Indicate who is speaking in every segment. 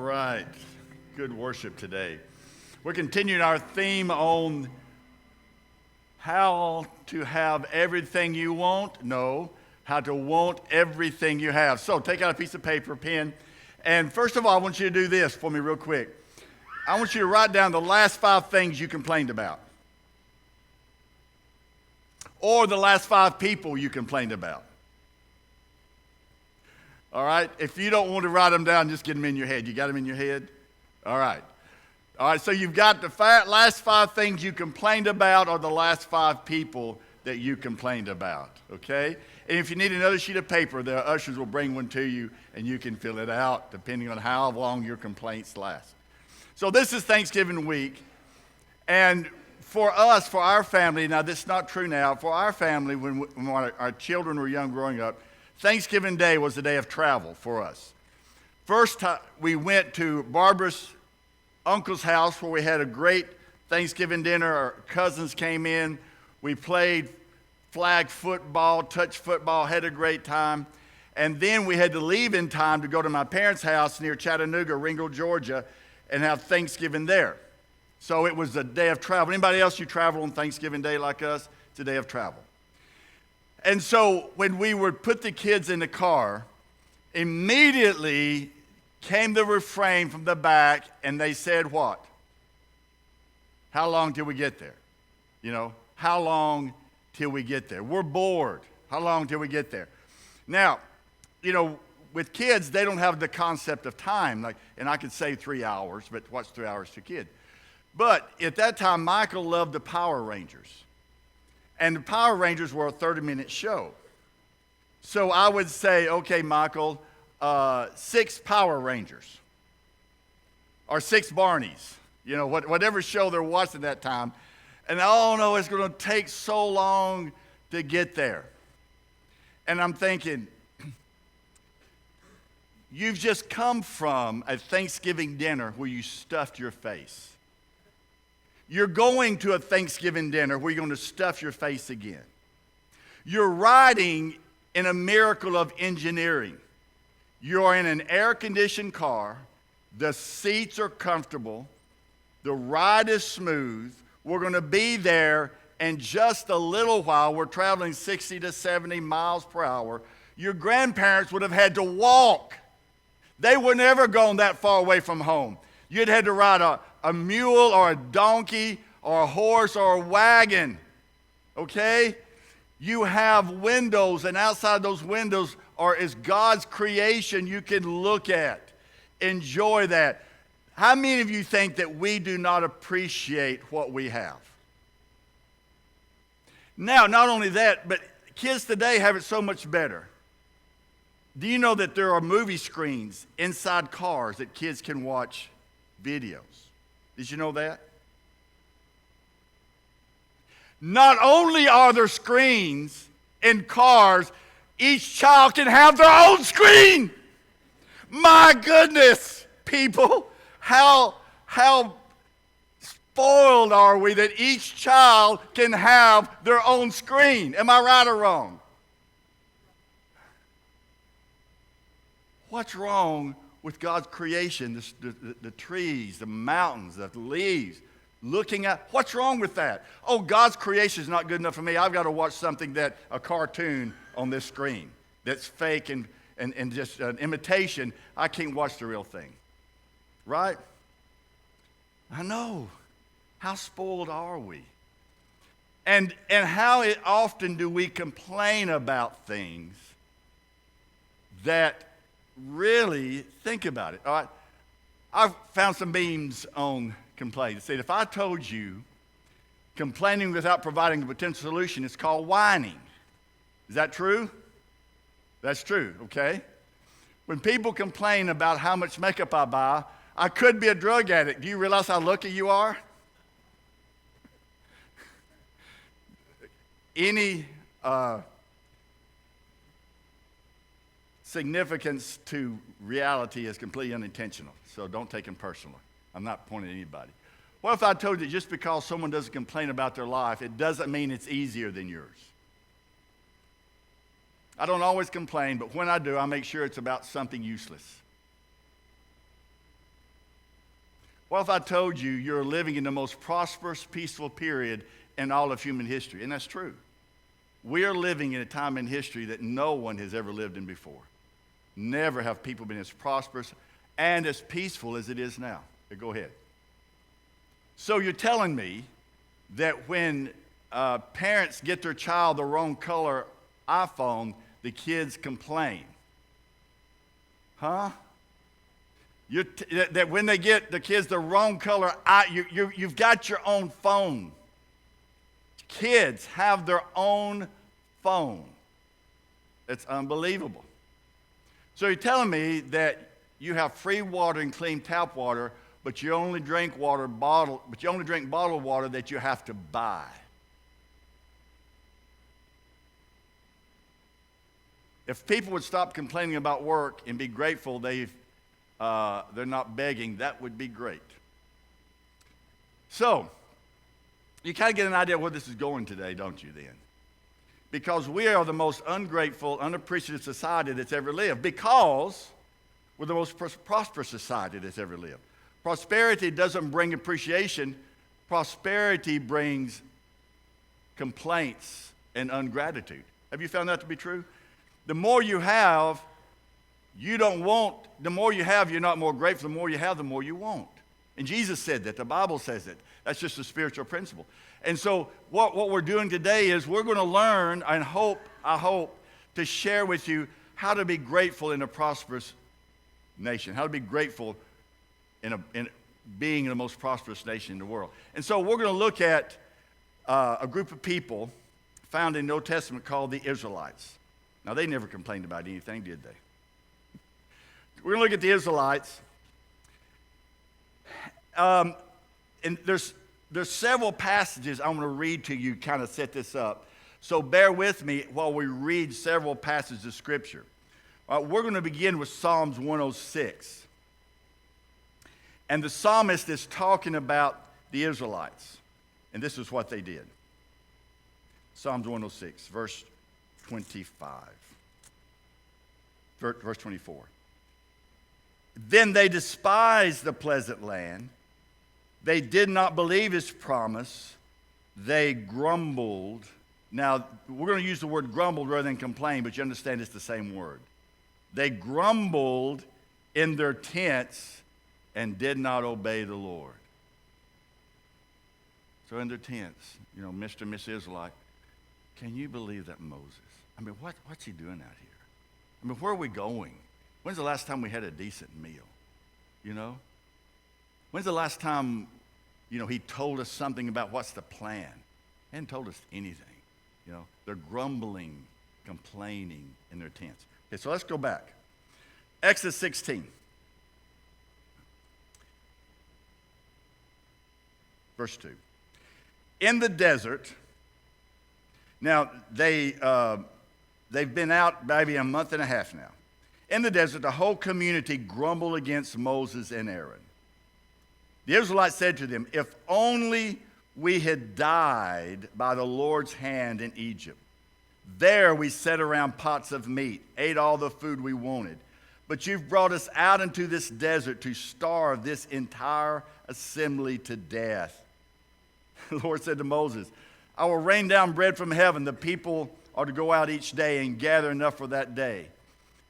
Speaker 1: right. Good worship today. We're continuing our theme on how to have everything you want. No, how to want everything you have. So take out a piece of paper, pen, and first of all, I want you to do this for me real quick. I want you to write down the last 5 things you complained about. Or the last 5 people you complained about. All right? If you don't want to write them down, just get them in your head. You got them in your head? All right. All right, so you've got the last 5 things you complained about or the last 5 people that you complained about, okay? And if you need another sheet of paper, the ushers will bring one to you, and you can fill it out depending on how long your complaints last. So this is Thanksgiving week, and for us, for our family, now this is not true now, for our family, when our children were young growing up, Thanksgiving Day was a day of travel for us. First time we went to Barbara's uncle's house where we had a great Thanksgiving dinner. Our cousins came in. We played flag football, touch football, had a great time. And then we had to leave in time to go to my parents' house near Chattanooga, Ringgold, Georgia, and have Thanksgiving there. So it was a day of travel. Anybody else, you travel on Thanksgiving Day like us? It's a day of travel. And so when we would put the kids in the car, immediately came the refrain from the back, and they said what? How long till we get there? You know, how long till we get there? We're bored. How long till we get there? Now, you know, with kids, they don't have the concept of time. Like, and I could say 3 hours, but what's 3 hours to a kid? But at that time, Michael loved the Power Rangers. And the Power Rangers were a 30-minute show. So I would say, okay, Michael, 6 Power Rangers. Or 6 Barneys. You know, whatever show they're watching that time. And oh no, it's going to take so long to get there. And I'm thinking, you've just come from a Thanksgiving dinner where you stuffed your face. You're going to a Thanksgiving dinner where you're going to stuff your face again. You're riding in a miracle of engineering. You're in an air-conditioned car. The seats are comfortable. The ride is smooth. We're going to be there in just a little while. We're traveling 60 to 70 miles per hour. Your grandparents would have had to walk. They were never gone that far away from home. You'd had to ride a mule or a donkey or a horse or a wagon, okay? You have windows, and outside those windows is God's creation you can look at. Enjoy that. How many of you think that we do not appreciate what we have? Now, not only that, but kids today have it so much better. Do you know that there are movie screens inside cars that kids can watch videos? Did you know that? Not only are there screens in cars, each child can have their own screen. My goodness, people, how spoiled are we that each child can have their own screen? Am I right or wrong? What's wrong with God's creation, the trees, the mountains, the leaves, looking at, what's wrong with that? Oh, God's creation is not good enough for me. I've got to watch something a cartoon on this screen that's fake and just an imitation. I can't watch the real thing. Right? I know. How spoiled are we? And how often do we complain about things that really, think about it. All right, I've found some memes on complaint. It said, if I told you complaining without providing a potential solution is called whining. Is that true? That's true, okay? When people complain about how much makeup I buy, I could be a drug addict. Do you realize how lucky you are? Any significance to reality is completely unintentional, so don't take it personally. I'm not pointing at anybody. What if I told you just because someone doesn't complain about their life, it doesn't mean it's easier than yours? I don't always complain, but when I do, I make sure it's about something useless. What if I told you you're living in the most prosperous, peaceful period in all of human history? And that's true. We are living in a time in history that no one has ever lived in before. Never have people been as prosperous and as peaceful as it is now. But go ahead. So you're telling me that when parents get their child the wrong color iPhone, the kids complain? Huh? That when they get the kids the wrong color, you've got your own phone. Kids have their own phone. It's unbelievable. So you're telling me that you have free water and clean tap water, but you only drink bottled water that you have to buy. If people would stop complaining about work and be grateful they're not begging, that would be great. So, you kind of get an idea of where this is going today, don't you, then? Because we are the most ungrateful, unappreciative society that's ever lived. Because we're the most prosperous society that's ever lived. Prosperity doesn't bring appreciation. Prosperity brings complaints and ingratitude. Have you found that to be true? The more you have, you're not more grateful. The more you have, the more you want. And Jesus said that. The Bible says it. That's just a spiritual principle. And so what we're doing today is we're going to learn and I hope, to share with you how to be grateful in a prosperous nation, how to be grateful in being the most prosperous nation in the world. And so we're going to look at a group of people found in the Old Testament called the Israelites. Now, they never complained about anything, did they? We're going to look at the Israelites. And there's several passages I'm going to read to you, kind of set this up. So bear with me while we read several passages of Scripture. We're going to begin with Psalms 106. And the psalmist is talking about the Israelites. And this is what they did. Psalms 106, verse 25. Verse 24. Then they despised the pleasant land. They did not believe his promise. They grumbled. Now, we're going to use the word grumbled rather than complain, but you understand it's the same word. They grumbled in their tents and did not obey the Lord. So in their tents, Mr. and Miss Israelite, can you believe that Moses? I mean, what's he doing out here? I mean, where are we going? When's the last time we had a decent meal? When's the last time, he told us something about what's the plan? He hadn't told us anything. They're grumbling, complaining in their tents. Okay, so let's go back. Exodus 16. Verse 2. In the desert, now they've been out maybe a month and a half now. In the desert, the whole community grumbled against Moses and Aaron. The Israelites said to them, if only we had died by the Lord's hand in Egypt. There we sat around pots of meat, ate all the food we wanted. But you've brought us out into this desert to starve this entire assembly to death. The Lord said to Moses, I will rain down bread from heaven. The people are to go out each day and gather enough for that day.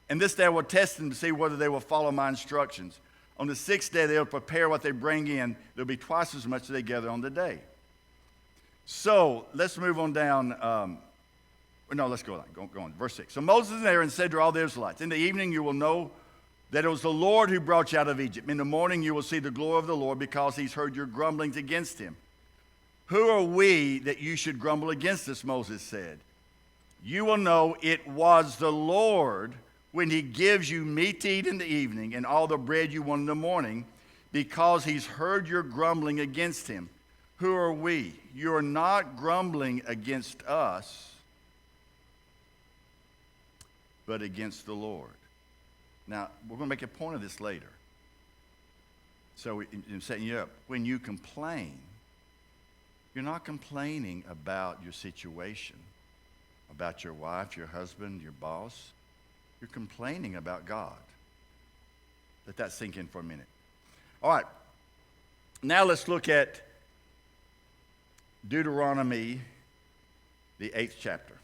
Speaker 1: And this day I will test them to see whether they will follow my instructions. On the sixth day, they'll prepare what they bring in. There'll be twice as much as they gather on the day. So let's move on down. Let's go on. Verse 6. So Moses and Aaron said to all the Israelites, in the evening you will know that it was the Lord who brought you out of Egypt. In the morning you will see the glory of the Lord because he's heard your grumblings against him. Who are we that you should grumble against us, Moses said. You will know it was the Lord when he gives you meat to eat in the evening and all the bread you want in the morning, because he's heard your grumbling against him. Who are we? You are not grumbling against us, but against the Lord. Now, we're going to make a point of this later. So I'm setting you up. When you complain, you're not complaining about your situation, about your wife, your husband, your boss. You're complaining about God. Let that sink in for a minute. All right. Now let's look at Deuteronomy, the 8th chapter.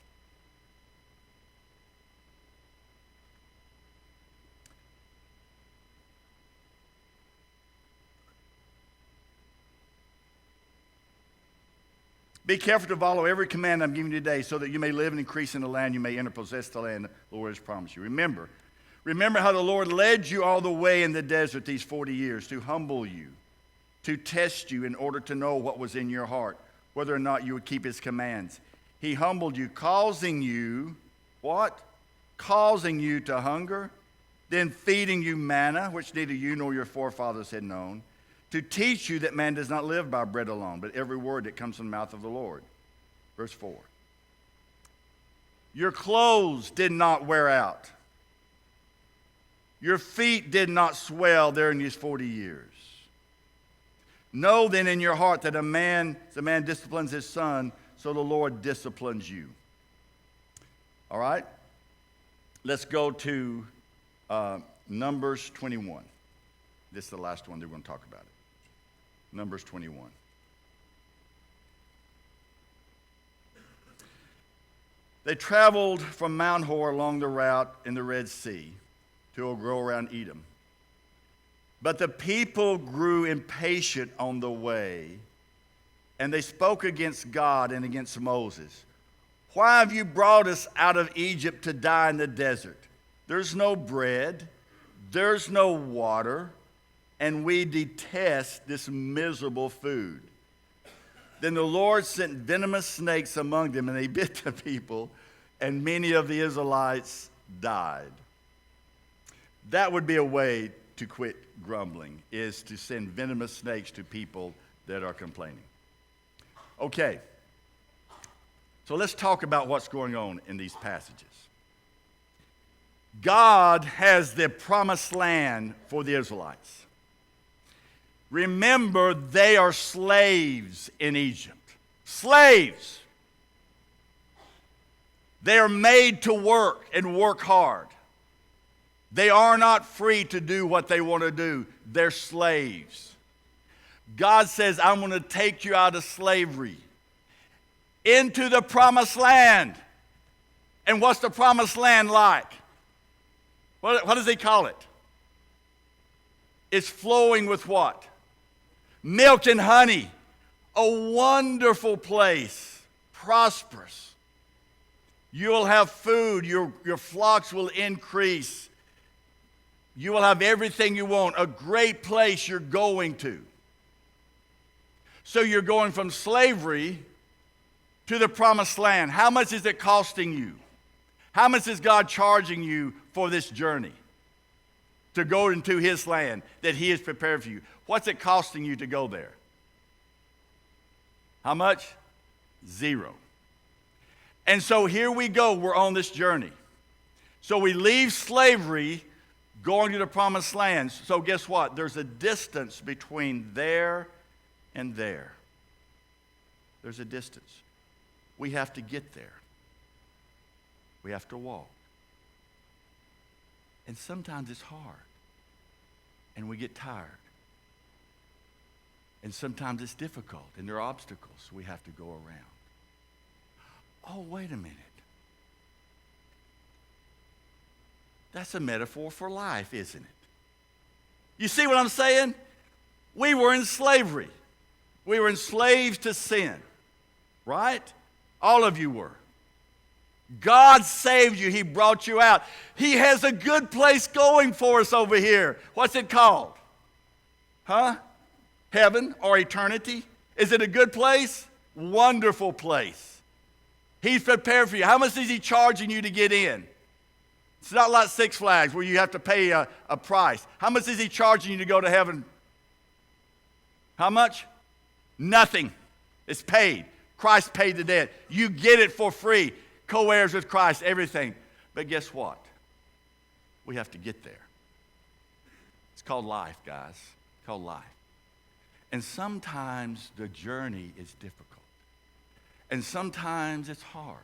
Speaker 1: Be careful to follow every command I'm giving you today so that you may live and increase in the land you may enter, possess the land the Lord has promised you. Remember how the Lord led you all the way in the desert these 40 years to humble you, to test you in order to know what was in your heart, whether or not you would keep his commands. He humbled you, causing you, what? Causing you to hunger, then feeding you manna, which neither you nor your forefathers had known, to teach you that man does not live by bread alone, but every word that comes from the mouth of the Lord. Verse 4. Your clothes did not wear out. Your feet did not swell there in these 40 years. Know then in your heart that the man disciplines his son, so the Lord disciplines you. All right? Let's go to Numbers 21. This is the last one that we're going to talk about. Numbers 21. They traveled from Mount Hor along the route in the Red Sea to go around Edom. But the people grew impatient on the way, and they spoke against God and against Moses. Why have you brought us out of Egypt to die in the desert? There's no bread, there's no water, and we detest this miserable food. Then the Lord sent venomous snakes among them, and they bit the people, and many of the Israelites died. That would be a way to quit grumbling, is to send venomous snakes to people that are complaining. Okay, so let's talk about what's going on in these passages. God has the promised land for the Israelites. Remember, they are slaves in Egypt. Slaves. They are made to work and work hard. They are not free to do what they want to do. They're slaves. God says, I'm going to take you out of slavery into the promised land. And what's the promised land like? What does he call it? It's flowing with what? Milk and honey. A wonderful place. Prosperous. You'll have food. Your flocks will increase. You will have everything you want. A great place you're going to. So you're going from slavery to the promised land. How much is it costing you? How much is God charging you for this journey? To go into his land that he has prepared for you. What's it costing you to go there? How much? 0. And so here we go. We're on this journey. So we leave slavery going to the promised land. So guess what? There's a distance between there and there. There's a distance. We have to get there. We have to walk. And sometimes it's hard. And we get tired. And sometimes it's difficult. And there are obstacles we have to go around. Oh, wait a minute. That's a metaphor for life, isn't it? You see what I'm saying? We were in slavery. We were enslaved to sin. Right? All of you were. God saved you. He brought you out. He has a good place going for us over here. What's it called? Huh? Heaven or eternity? Is it a good place? Wonderful place. He's prepared for you. How much is he charging you to get in? It's not like Six Flags where you have to pay a price. How much is he charging you to go to heaven? How much? Nothing. It's paid. Christ paid the debt. You get it for free. Co-heirs with Christ, everything. But guess what? We have to get there. It's called life, guys. It's called life. And sometimes the journey is difficult. And sometimes it's hard.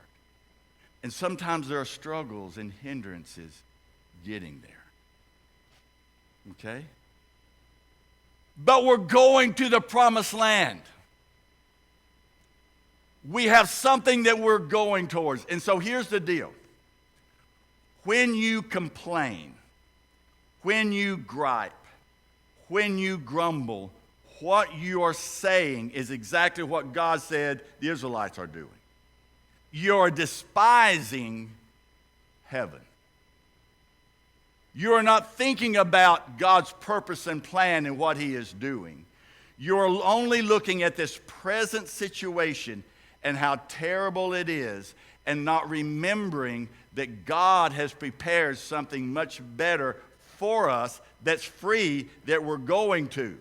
Speaker 1: And sometimes there are struggles and hindrances getting there. Okay? but we're going to the promised land. We have something that we're going towards. And so here's the deal. When you complain, when you gripe, when you grumble, what you are saying is exactly what God said the Israelites are doing. You're despising heaven. You're not thinking about God's purpose and plan and what He is doing. You're only looking at this present situation and how terrible it is, and not remembering that God has prepared something much better for us that's free that we're going to.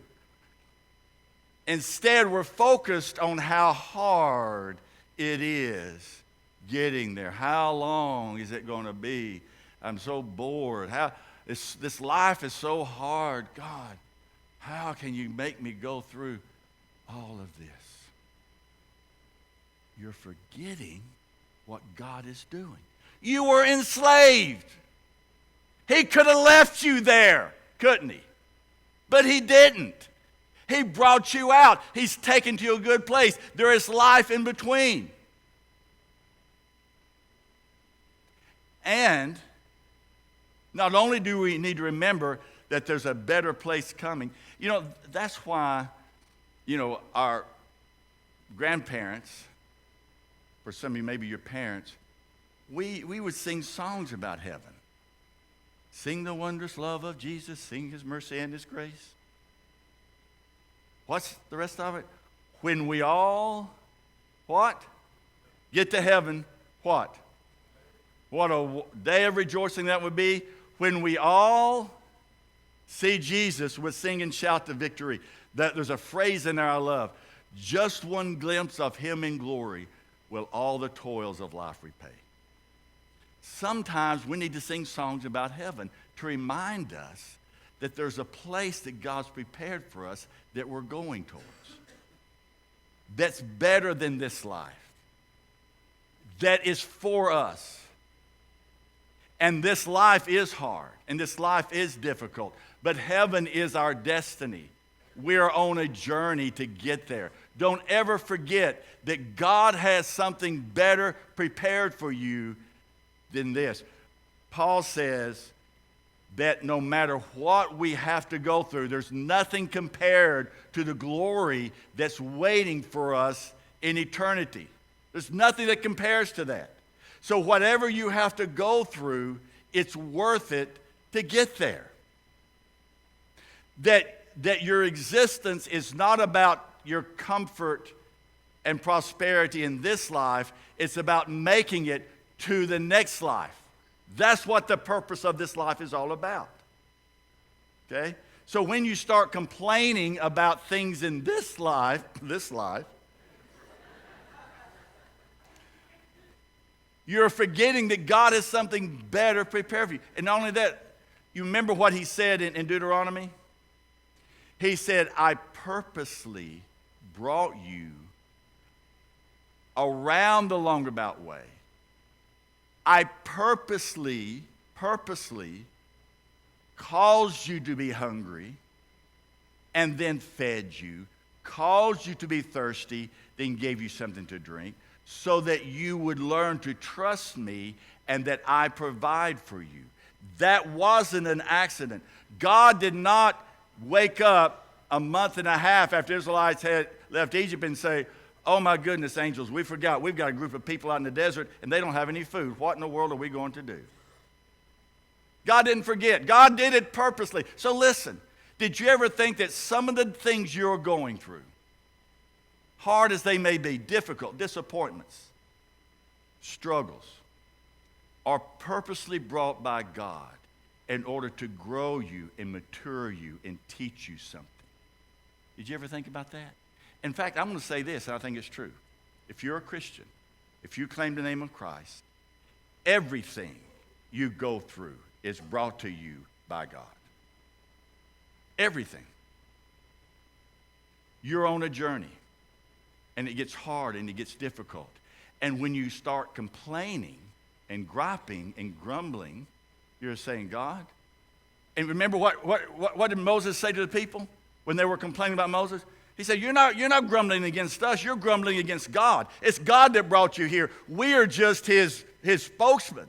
Speaker 1: Instead, we're focused on how hard it is getting there. How long is it going to be? I'm so bored. This life is so hard. God, how can you make me go through all of this? You're forgetting what God is doing. You were enslaved. He could have left you there, couldn't He? But He didn't. He brought you out. He's taken you to a good place. There is life in between. And not only do we need to remember that there's a better place coming, that's why, our grandparents, for some of you, maybe your parents, we would sing songs about heaven. Sing the wondrous love of Jesus, sing His mercy and His grace. What's the rest of it? When we all, what? Get to heaven, what? What a day of rejoicing that would be. When we all see Jesus, we'll sing and shout the victory. There's a phrase in there I love. Just one glimpse of Him in glory will all the toils of life repay. Sometimes we need to sing songs about heaven to remind us that there's a place that God's prepared for us that we're going towards. That's better than this life. That is for us. And this life is hard, and this life is difficult, but heaven is our destiny. We're on a journey to get there. Don't ever forget that God has something better prepared for you than this. Paul says that no matter what we have to go through, there's nothing compared to the glory that's waiting for us in eternity. There's nothing that compares to that. So whatever you have to go through, it's worth it to get there. That your existence is not about your comfort and prosperity in this life. It's about making it to the next life. That's what the purpose of this life is all about. Okay? So when you start complaining about things in this life, you're forgetting that God has something better prepared for you. And not only that, you remember what He said in Deuteronomy? He said, I purposely brought you around the Longabout Way. I purposely caused you to be hungry and then fed you, caused you to be thirsty, then gave you something to drink, so that you would learn to trust me and that I provide for you. That wasn't an accident. God did not wake up a month and a half after the Israelites had left Egypt and say, oh my goodness, angels, we forgot. We've got a group of people out in the desert and they don't have any food. What in the world are we going to do? God didn't forget. God did it purposely. So listen, did you ever think that some of the things you're going through, hard as they may be, difficult, disappointments, struggles, are purposely brought by God in order to grow you and mature you and teach you something? Did you ever think about that? In fact, I'm going to say this, and I think it's true. If you're a Christian, if you claim the name of Christ, everything you go through is brought to you by God. Everything. You're on a journey, and it gets hard and it gets difficult. And when you start complaining and griping and grumbling, you're saying, God, and remember what did Moses say to the people? when they were complaining about Moses? He said, you're not grumbling against us, you're grumbling against God. It's God that brought you here. We are just his spokesman.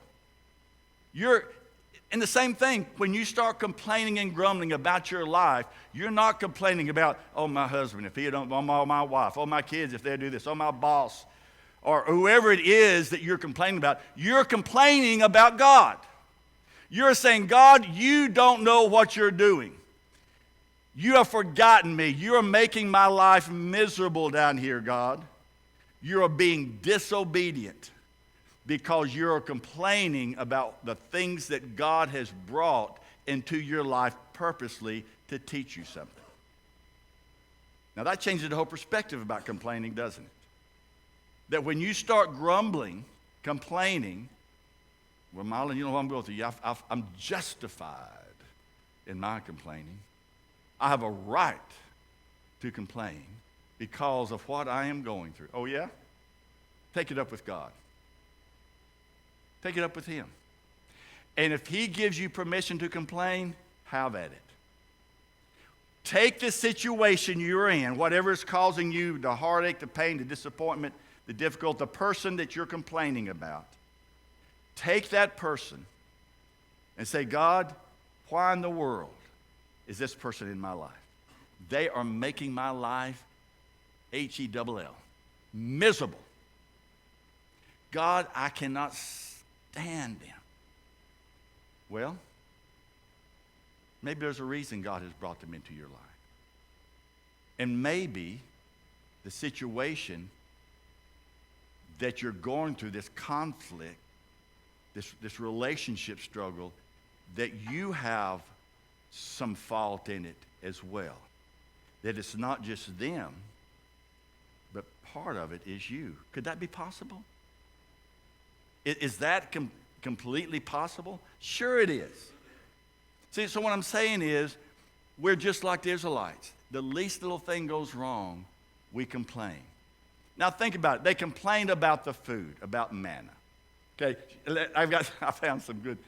Speaker 1: And the same thing, when you start complaining and grumbling about your life, you're not complaining about, oh, my husband, if he don't, oh, my wife, oh, my kids, if they do this, oh, my boss, or whoever it is that you're complaining about. You're complaining about God. You're saying, God, you don't know what you're doing. You have forgotten me. You are making my life miserable down here, God. You are being disobedient because you're complaining about the things that God has brought into your life purposely to teach you something. Now that changes the whole perspective about complaining, doesn't it? That when you start grumbling, complaining, well, Marlon, you know what I'm going through. I'm justified in my complaining. I have a right to complain because of what I am going through. Oh, yeah? Take it up with God. Take it up with him. And if he gives you permission to complain, have at it. Take the situation you're in, whatever is causing you the heartache, the pain, the disappointment, the difficult, the person that you're complaining about. Take that person and say, God, why in the world is this person in my life? They are making my life, H-E-double-L, miserable. God, I cannot stand them. Well, maybe there's a reason God has brought them into your life. And maybe the situation that you're going through, this conflict, this relationship struggle, that you have some fault in it as well. That it's not just them, but part of it is you. Could that be possible? Is that completely possible? Sure it is. See, so what I'm saying is, we're just like the Israelites. The least little thing goes wrong, we complain. Now think about it. They complained about the food, about manna. Okay, I found some good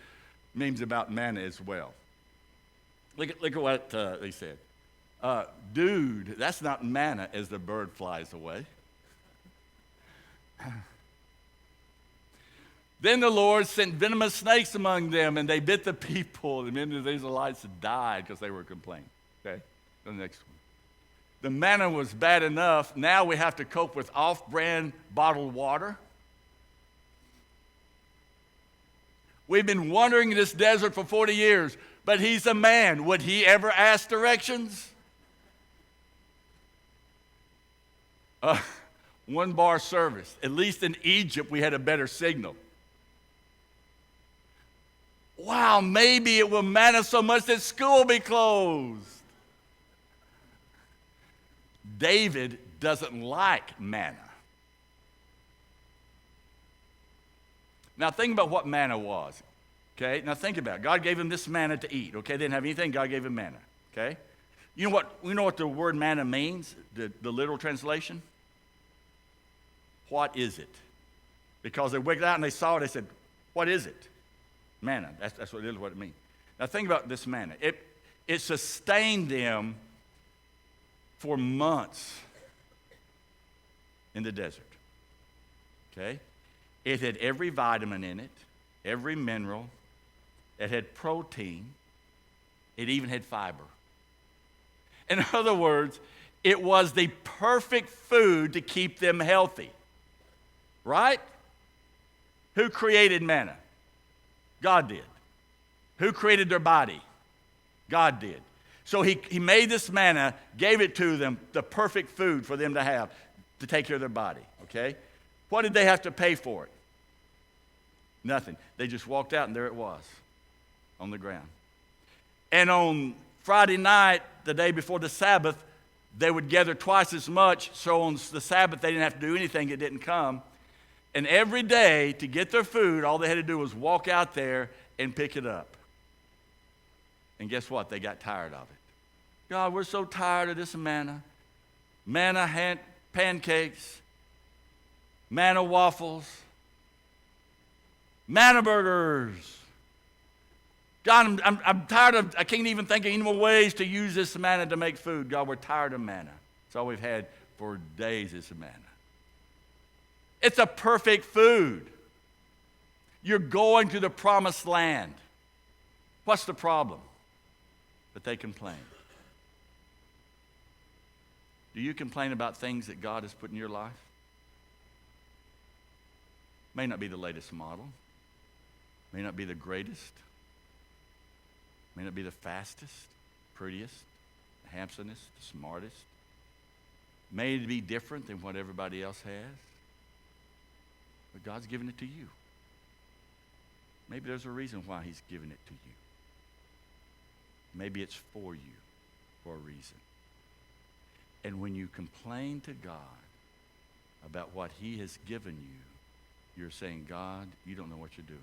Speaker 1: memes about manna as well. Look at what they said. Dude, that's not manna as the bird flies away. Then the Lord sent venomous snakes among them, and they bit the people. And many of the Israelites died because they were complaining. Okay, the next one. The manna was bad enough. Now we have to cope with off-brand bottled water. We've been wandering in this desert for 40 years, but he's a man. Would he ever ask directions? One-bar service. At least in Egypt, we had a better signal. Wow, maybe it will matter so much that school will be closed. David doesn't like manna. Now think about what manna was. Okay, now think about it. God gave him this manna to eat. Okay, they didn't have anything. God gave him manna. Okay, you know what the word manna means? The literal translation. What is it? Because they wigged out and they saw it. They said, "What is it?" Manna. That's what it means. Now think about this manna. It sustained them for months in the desert. Okay? It had every vitamin in it, every mineral. It had protein. It even had fiber. In other words, it was the perfect food to keep them healthy. Right? Who created manna? God did. Who created their body? God did. So he made this manna, gave it to them, the perfect food for them to have to take care of their body, okay? What did they have to pay for it? Nothing. They just walked out and there it was on the ground. And on Friday night, the day before the Sabbath, they would gather twice as much, so on the Sabbath they didn't have to do anything, it didn't come. And every day, to get their food, all they had to do was walk out there and pick it up. And guess what? They got tired of it. God, we're so tired of this manna. Manna pancakes, manna waffles, manna burgers. God, I'm tired of, I can't even think of any more ways to use this manna to make food. God, we're tired of manna. It's all we've had for days is manna. It's a perfect food. You're going to the promised land. What's the problem? But they complain. Do you complain about things that God has put in your life? May not be the latest model. May not be the greatest. May not be the fastest, prettiest, the handsomest, the smartest. May it be different than what everybody else has. But God's given it to you. Maybe there's a reason why he's given it to you. Maybe it's for you for a reason. And when you complain to God about what he has given you, you're saying, God, you don't know what you're doing.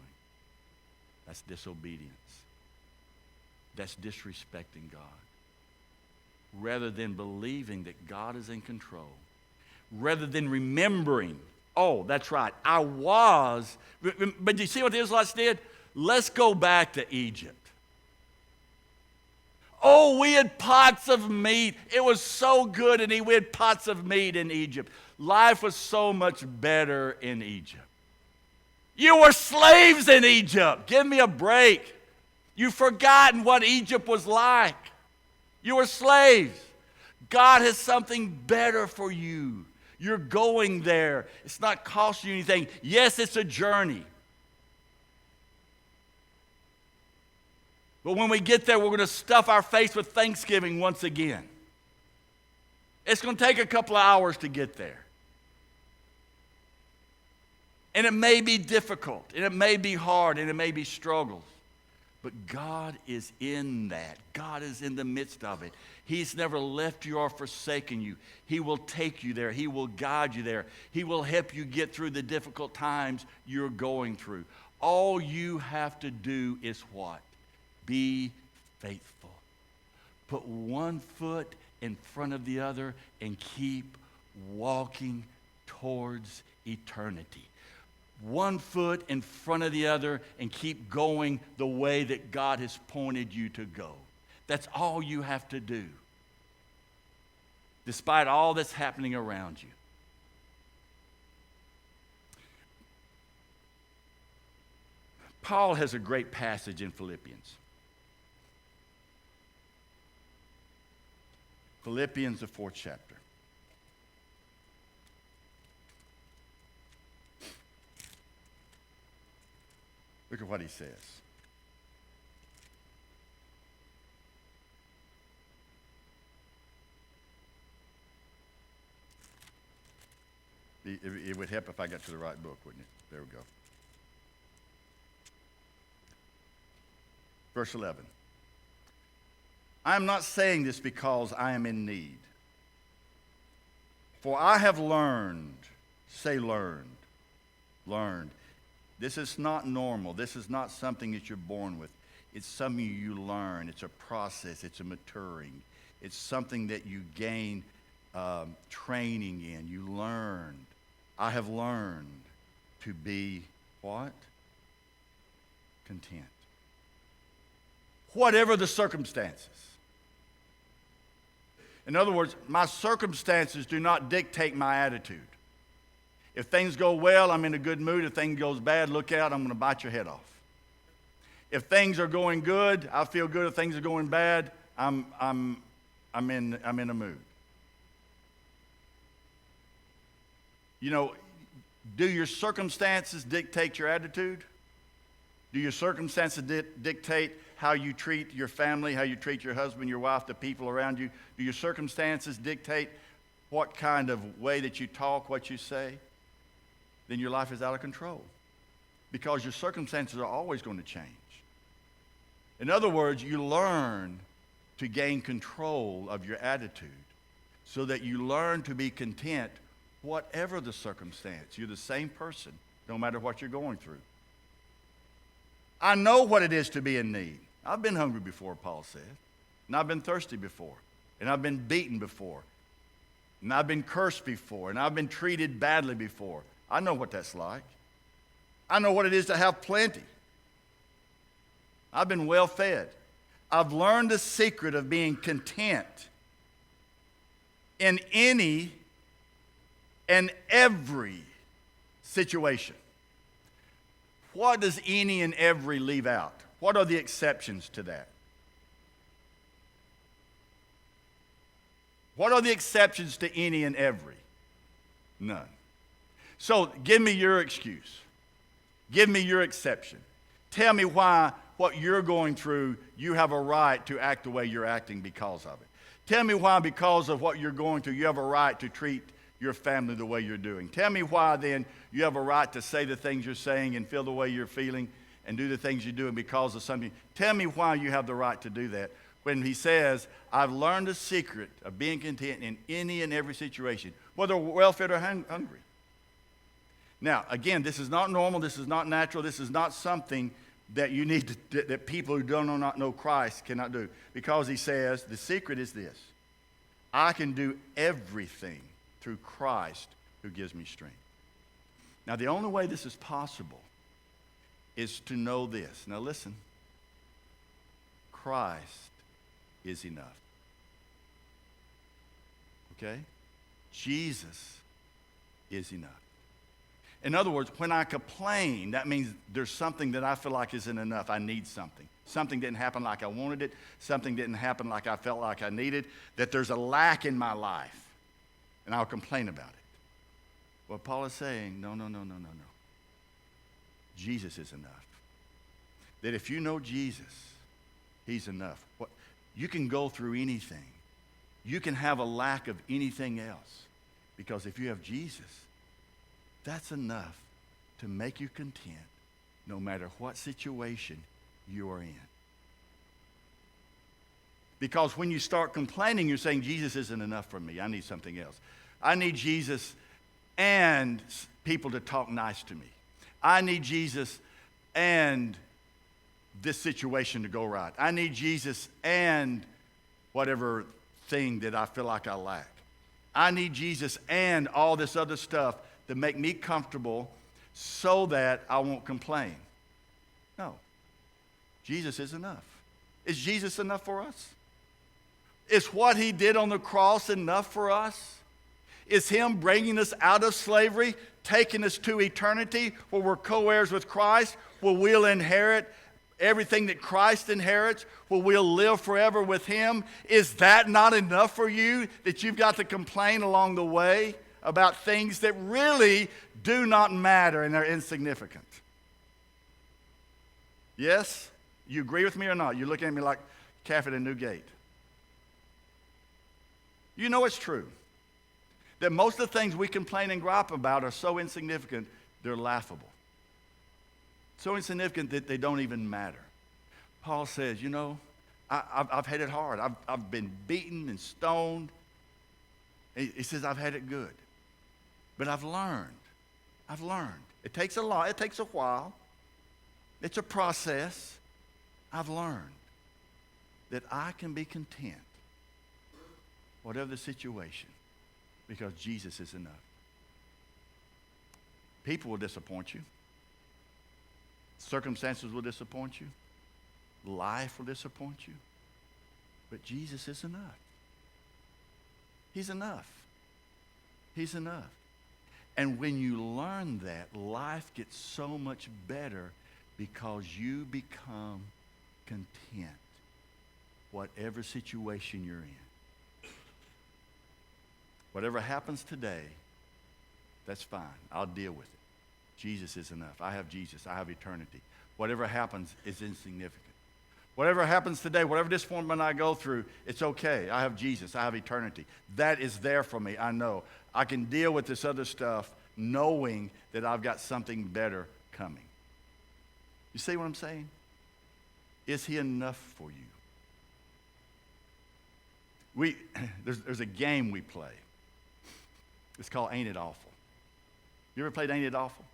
Speaker 1: That's disobedience. That's disrespecting God. Rather than believing that God is in control, rather than remembering, oh, that's right, I was. But you see what the Israelites did? Let's go back to Egypt. Oh, we had pots of meat. It was so good, and we had pots of meat in Egypt. Life was so much better in Egypt. You were slaves in Egypt. Give me a break. You've forgotten what Egypt was like. You were slaves. God has something better for you. You're going there. It's not costing you anything. Yes, it's a journey. But when we get there, we're going to stuff our face with thanksgiving once again. It's going to take a couple of hours to get there. And it may be difficult, and it may be hard, and it may be struggles. But God is in that. God is in the midst of it. He's never left you or forsaken you. He will take you there. He will guide you there. He will help you get through the difficult times you're going through. All you have to do is what? Be faithful. Put one foot in front of the other and keep walking towards eternity. One foot in front of the other and keep going the way that God has pointed you to go. That's all you have to do. Despite all that's happening around you. Paul has a great passage in Philippians. Philippians, the 4th chapter. Look at what he says. It would help if I got to the right book, wouldn't it? There we go. Verse 11. I am not saying this because I am in need. For I have learned, say learned. This is not normal. This is not something that you're born with. It's something you learn. It's a process. It's a maturing. It's something that you gain training in. You learn. I have learned to be what? Content. Whatever the circumstances. In other words, my circumstances do not dictate my attitude. If things go well, I'm in a good mood. If things goes bad, look out, I'm going to bite your head off. If things are going good, I feel good. If things are going bad, I'm in a mood. You know, do your circumstances dictate your attitude? Do your circumstances dictate how you treat your family, how you treat your husband, your wife, the people around you? Do your circumstances dictate what kind of way that you talk, what you say? Then your life is out of control. Because your circumstances are always going to change. In other words, you learn to gain control of your attitude so that you learn to be content whatever the circumstance. You're the same person, no matter what you're going through. I know what it is to be in need. I've been hungry before, Paul said. And I've been thirsty before. And I've been beaten before. And I've been cursed before. And I've been treated badly before. I know what that's like. I know what it is to have plenty. I've been well fed. I've learned the secret of being content in any and every situation. What does any and every leave out? What are the exceptions to that? What are the exceptions to any and every? None. So give me your excuse. Give me your exception. Tell me why what you're going through, you have a right to act the way you're acting because of it. Tell me why, because of what you're going through, you have a right to treat your family the way you're doing. Tell me why then you have a right to say the things you're saying and feel the way you're feeling and do the things you're doing because of something. Tell me why you have the right to do that. When he says, I've learned the secret of being content in any and every situation, whether well-fed or hungry. Now, again, this is not normal. This is not natural. This is not something that you need to, that people who do not know Christ cannot do. Because he says, the secret is this: I can do everything through Christ who gives me strength. Now, the only way this is possible is to know this. Now, listen. Christ is enough. Okay? Jesus is enough. In other words, when I complain, that means there's something that I feel like isn't enough. I need something. Something didn't happen like I wanted it. Something didn't happen like I felt like I needed. That there's a lack in my life. And I'll complain about it. Well, Paul is saying, no. Jesus is enough. That if you know Jesus, he's enough. You can go through anything. You can have a lack of anything else. Because if you have Jesus, that's enough to make you content no matter what situation you are in. Because when you start complaining, you're saying, Jesus isn't enough for me. I need something else. I need Jesus and people to talk nice to me. I need Jesus and this situation to go right. I need Jesus and whatever thing that I feel like I lack. I need Jesus and all this other stuff to make me comfortable so that I won't complain. No. Jesus is enough. Is Jesus enough for us? Is what he did on the cross enough for us? Is him bringing us out of slavery, taking us to eternity where we're co-heirs with Christ, where we'll inherit everything that Christ inherits, where we'll live forever with him? Is that not enough for you, that you've got to complain along the way about things that really do not matter and are insignificant? Yes? You agree with me or not? You're looking at me like calf at a new gate. You know it's true that most of the things we complain and gripe about are so insignificant, they're laughable. So insignificant that they don't even matter. Paul says, I've had it hard. I've been beaten and stoned. He says, I've had it good. But I've learned. It takes a lot. It takes a while. It's a process. I've learned that I can be content, whatever the situation, because Jesus is enough. People will disappoint you. Circumstances will disappoint you. Life will disappoint you. But Jesus is enough. He's enough. He's enough. And when you learn that, life gets so much better because you become content, whatever situation you're in. Whatever happens today, that's fine. I'll deal with it. Jesus is enough. I have Jesus. I have eternity. Whatever happens is insignificant. Whatever happens today, whatever disappointment I go through, it's okay. I have Jesus. I have eternity. That is there for me. I know. I can deal with this other stuff knowing that I've got something better coming. You see what I'm saying? Is he enough for you? There's a game we play. It's called Ain't It Awful. You ever played Ain't It Awful?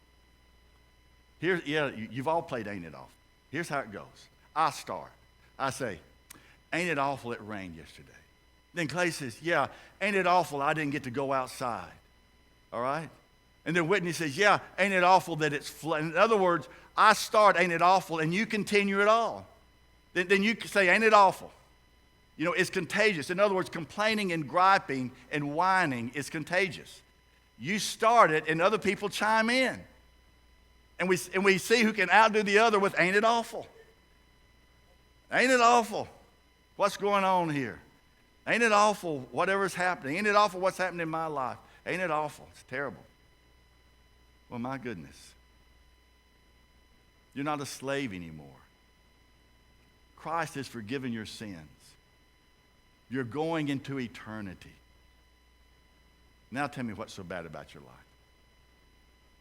Speaker 1: You've all played Ain't It Awful. Here's how it goes. I start. I say, ain't it awful it rained yesterday? Then Clay says, yeah, ain't it awful I didn't get to go outside? All right? And then Whitney says, yeah, ain't it awful that it's flooding? In other words, I start, ain't it awful, and you continue it all. then you can say, ain't it awful? You know, it's contagious. In other words, complaining and griping and whining is contagious. You start it and other people chime in. And we see who can outdo the other with, ain't it awful? Ain't it awful? What's going on here? Ain't it awful whatever's happening? Ain't it awful what's happening in my life? Ain't it awful? It's terrible. Well, my goodness. You're not a slave anymore. Christ has forgiven your sins. You're going into eternity. Now tell me what's so bad about your life.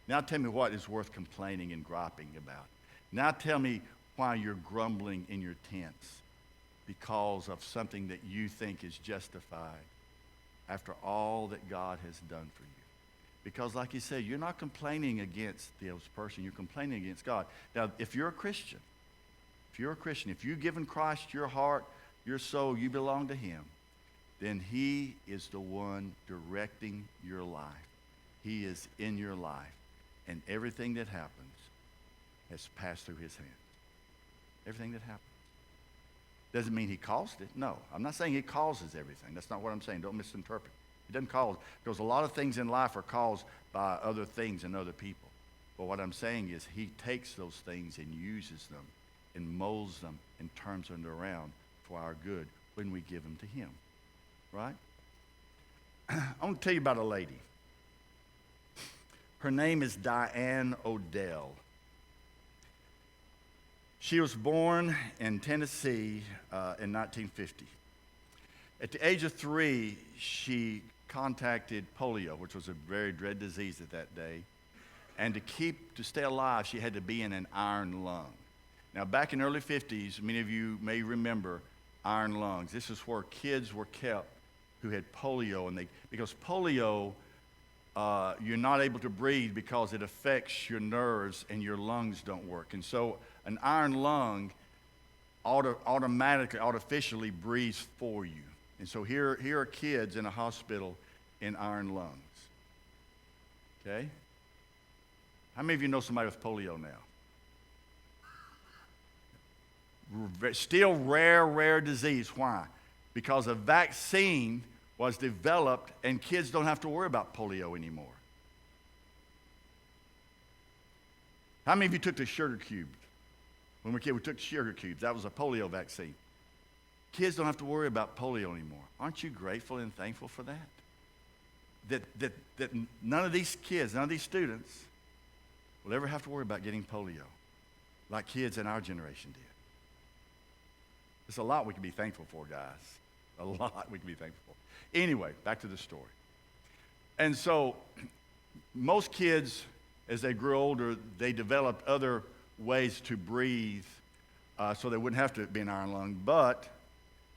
Speaker 1: Now tell me what is worth complaining and griping about. Now tell me why you're grumbling in your tents because of something that you think is justified after all that God has done for you. Because like you said, you're not complaining against the other person, you're complaining against God. Now, if you're a Christian, if you've given Christ your heart, your soul, you belong to him, then he is the one directing your life. He is in your life. And everything that happens has passed through his hands. Everything that happens. Doesn't mean he caused it. No, I'm not saying he causes everything. That's not what I'm saying. Don't misinterpret. He doesn't cause, because a lot of things in life are caused by other things and other people. But what I'm saying is he takes those things and uses them and molds them and turns them around for our good when we give them to him. Right? I want to tell you about a lady. Her name is Diane Odell. She was born in Tennessee in 1950. At the age of 3, she contracted polio, which was a very dread disease at that day. And to stay alive, she had to be in an iron lung. Now, back in the early 50s, many of you may remember iron lungs. This is where kids were kept who had polio, because polio, you're not able to breathe because it affects your nerves and your lungs don't work. And so an iron lung automatically, artificially breathes for you. And so here are kids in a hospital in iron lungs. Okay? How many of you know somebody with polio now? Still rare disease. Why? Because a vaccine was developed and kids don't have to worry about polio anymore. How many of you took the sugar cubes? When we were kids, we took the sugar cubes. That was a polio vaccine. Kids don't have to worry about polio anymore. Aren't you grateful and thankful for that? That none of these kids, none of these students will ever have to worry about getting polio like kids in our generation did. There's a lot we can be thankful for, guys. A lot we can be thankful for. Anyway, back to the story. And so most kids, as they grew older, they developed other ways to breathe so they wouldn't have to be an iron lung. But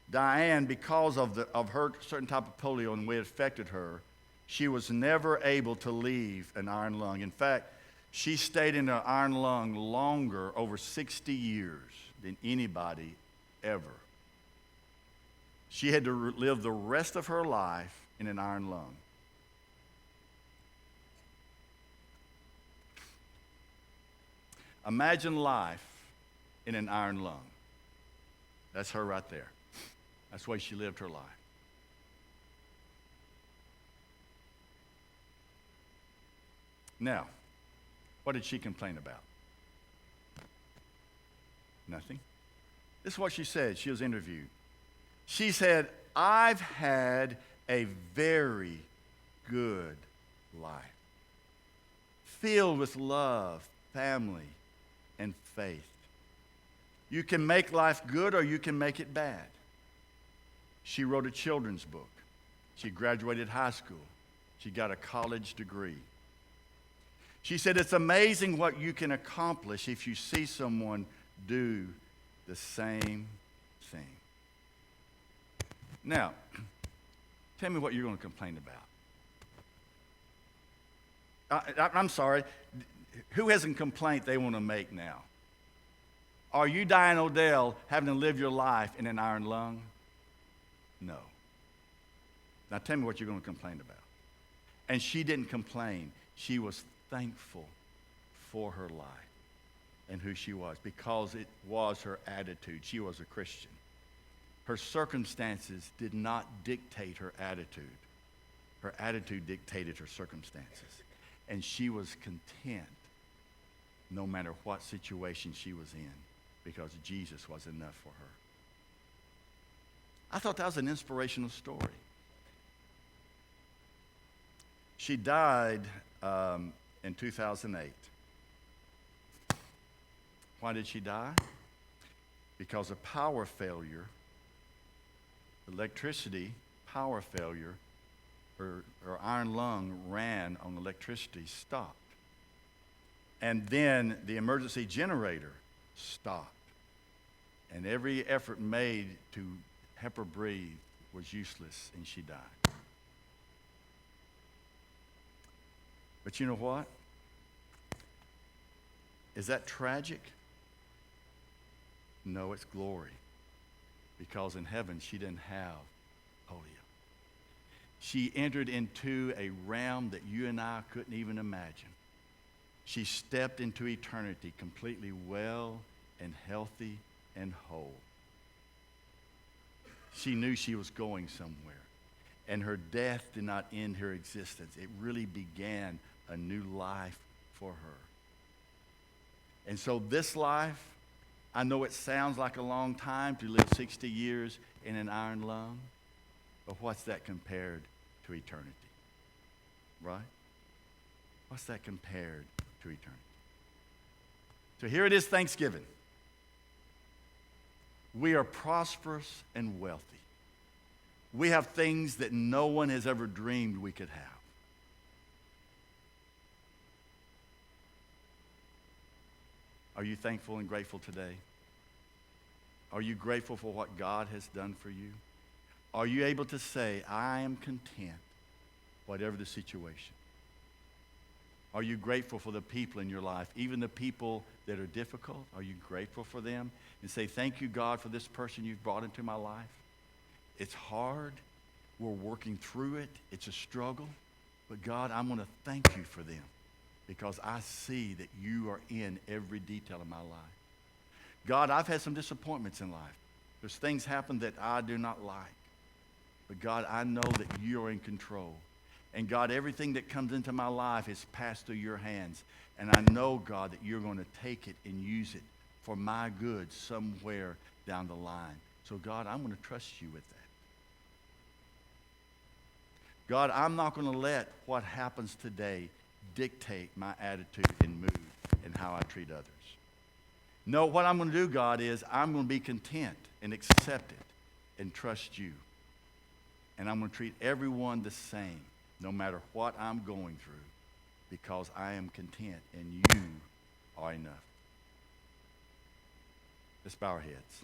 Speaker 1: Diane, because of her certain type of polio and the way it affected her, she was never able to leave an iron lung. In fact, she stayed in an iron lung longer, over 60 years, than anybody ever. She had to live the rest of her life in an iron lung. Imagine life in an iron lung. That's her right there. That's the way she lived her life. Now, what did she complain about? Nothing. This is what she said. She was interviewed. She said, I've had a very good life, filled with love, family, and faith. You can make life good or you can make it bad. She wrote a children's book. She graduated high school. She got a college degree. She said, it's amazing what you can accomplish if you see someone do the same thing. Now, tell me what you're going to complain about. I'm sorry. Who has a complaint they want to make now? Are you, Diane Odell, having to live your life in an iron lung? No. Now tell me what you're going to complain about. And she didn't complain. She was thankful for her life. and who she was, because it was her attitude. She was a Christian. Her circumstances did not dictate her attitude. Her attitude dictated her circumstances. And she was content no matter what situation she was in, because Jesus was enough for her. I thought that was an inspirational story. She died in 2008. Why did she die? Because of power failure, electricity, power failure. Her iron lung ran on electricity, stopped. And then the emergency generator stopped. And every effort made to help her breathe was useless, and she died. But you know what? Is that tragic? No, it's glory. Because in heaven, she didn't have polio. She entered into a realm that you and I couldn't even imagine. She stepped into eternity completely well and healthy and whole. She knew she was going somewhere. And her death did not end her existence. It really began a new life for her. And so this life, I know it sounds like a long time to live 60 years in an iron lung, but what's that compared to eternity? Right? What's that compared to eternity? So here it is, Thanksgiving. We are prosperous and wealthy. We have things that no one has ever dreamed we could have. Are you thankful and grateful today? Are you grateful for what God has done for you? Are you able to say, I am content, whatever the situation? Are you grateful for the people in your life, even the people that are difficult? Are you grateful for them? And say, thank you, God, for this person you've brought into my life. It's hard. We're working through it. It's a struggle. But God, I'm going to thank you for them because I see that you are in every detail of my life. God, I've had some disappointments in life. There's things happen that I do not like. But God, I know that you're in control. And God, everything that comes into my life is passed through your hands. And I know, God, that you're going to take it and use it for my good somewhere down the line. So God, I'm going to trust you with that. God, I'm not going to let what happens today dictate my attitude and mood and how I treat others. No, what I'm going to do, God, is I'm going to be content and accept it and trust you. And I'm going to treat everyone the same, no matter what I'm going through, because I am content and you are enough. Let's bow our heads.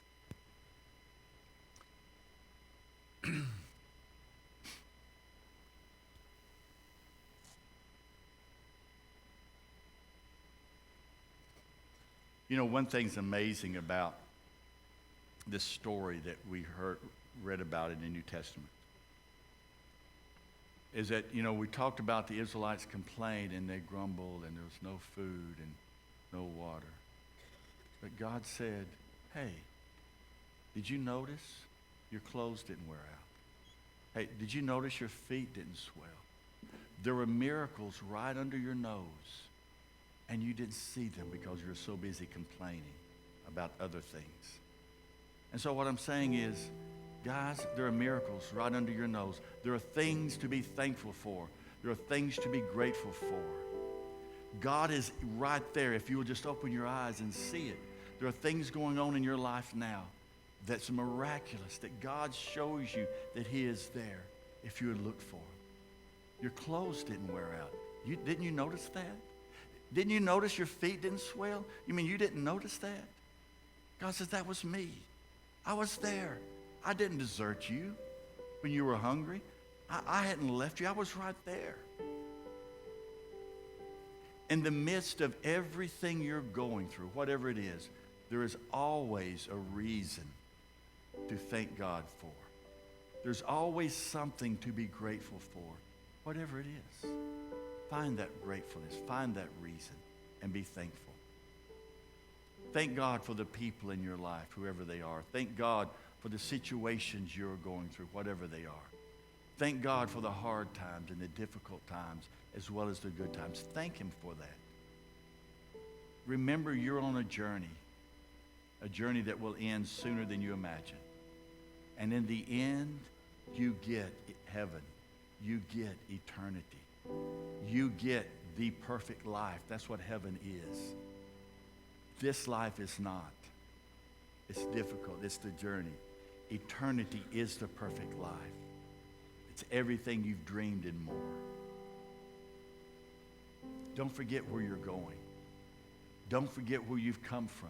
Speaker 1: You know, one thing's amazing about this story that we read about in the New Testament is that, you know, we talked about the Israelites complained and they grumbled and there was no food and no water. But God said, hey, did you notice your clothes didn't wear out? Hey, did you notice your feet didn't swell? There were miracles right under your nose. And you didn't see them because you're so busy complaining about other things. And so what I'm saying is, guys, there are miracles right under your nose. There are things to be thankful for. There are things to be grateful for. God is right there if you will just open your eyes and see it. There are things going on in your life now that's miraculous, that God shows you that he is there if you would look for him. Your clothes didn't wear out. Didn't you notice that? Didn't you notice your feet didn't swell? You mean you didn't notice that? God says, that was me. I was there. I didn't desert you when you were hungry. I hadn't left you. I was right there. In the midst of everything you're going through, whatever it is, there is always a reason to thank God for. There's always something to be grateful for, whatever it is. Find that gratefulness, find that reason, and be thankful. Thank God for the people in your life, whoever they are. Thank God for the situations you're going through, whatever they are. Thank God for the hard times and the difficult times as well as the good times. Thank him for that. Remember, you're on a journey that will end sooner than you imagine. And in the end, you get heaven. You get eternity. You get the perfect life. That's what heaven is. This life is not. It's difficult. It's the journey. Eternity is the perfect life. It's everything you've dreamed and more. Don't forget where you're going. Don't forget where you've come from.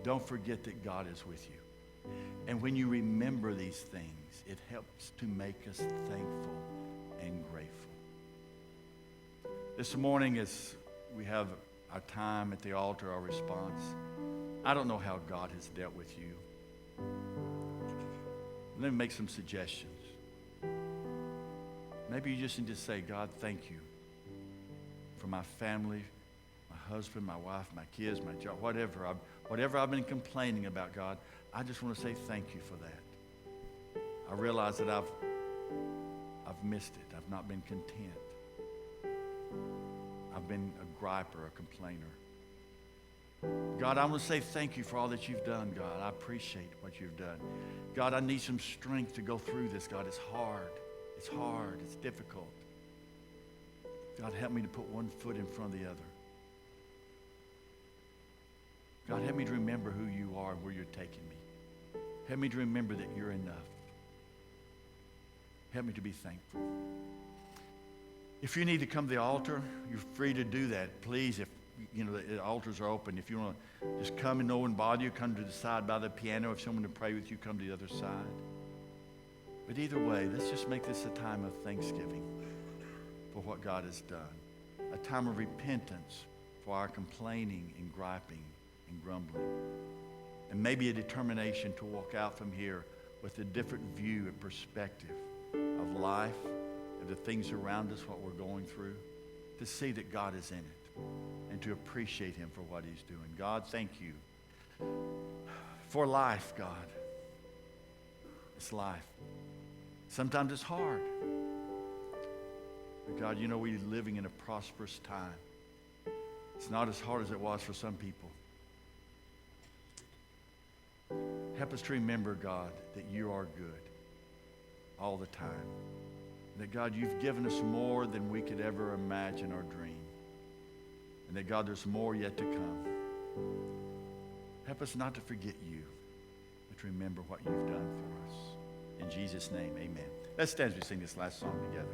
Speaker 1: Don't forget that God is with you. And when you remember these things, it helps to make us thankful and grateful. This morning, as we have our time at the altar, our response, I don't know how God has dealt with you. Let me make some suggestions. Maybe you just need to say, God, thank you for my family, my husband, my wife, my kids, my job, whatever I've been complaining about, God, I just want to say thank you for that. I realize that I've missed it. I've not been content. I've been a griper, a complainer. God, I want to say thank you for all that you've done, God. I appreciate what you've done. God, I need some strength to go through this, God. It's hard. It's hard. It's difficult. God, help me to put one foot in front of the other. God, help me to remember who you are and where you're taking me. Help me to remember that you're enough. Help me to be thankful. If you need to come to the altar, you're free to do that. Please, if the altars are open. If you want to just come and no one bother you, come to the side by the piano. If someone to pray with you, come to the other side. But either way, let's just make this a time of thanksgiving for what God has done. A time of repentance for our complaining and griping and grumbling. And maybe a determination to walk out from here with a different view and perspective of life, of the things around us, what we're going through, to see that God is in it and to appreciate him for what he's doing. God, thank you for life, God. It's life. Sometimes it's hard. But God, we're living in a prosperous time. It's not as hard as it was for some people. Help us to remember, God, that you are good all the time. That, God, you've given us more than we could ever imagine or dream. And that, God, there's more yet to come. Help us not to forget you, but to remember what you've done for us. In Jesus' name, amen. Let's stand as we sing this last song together.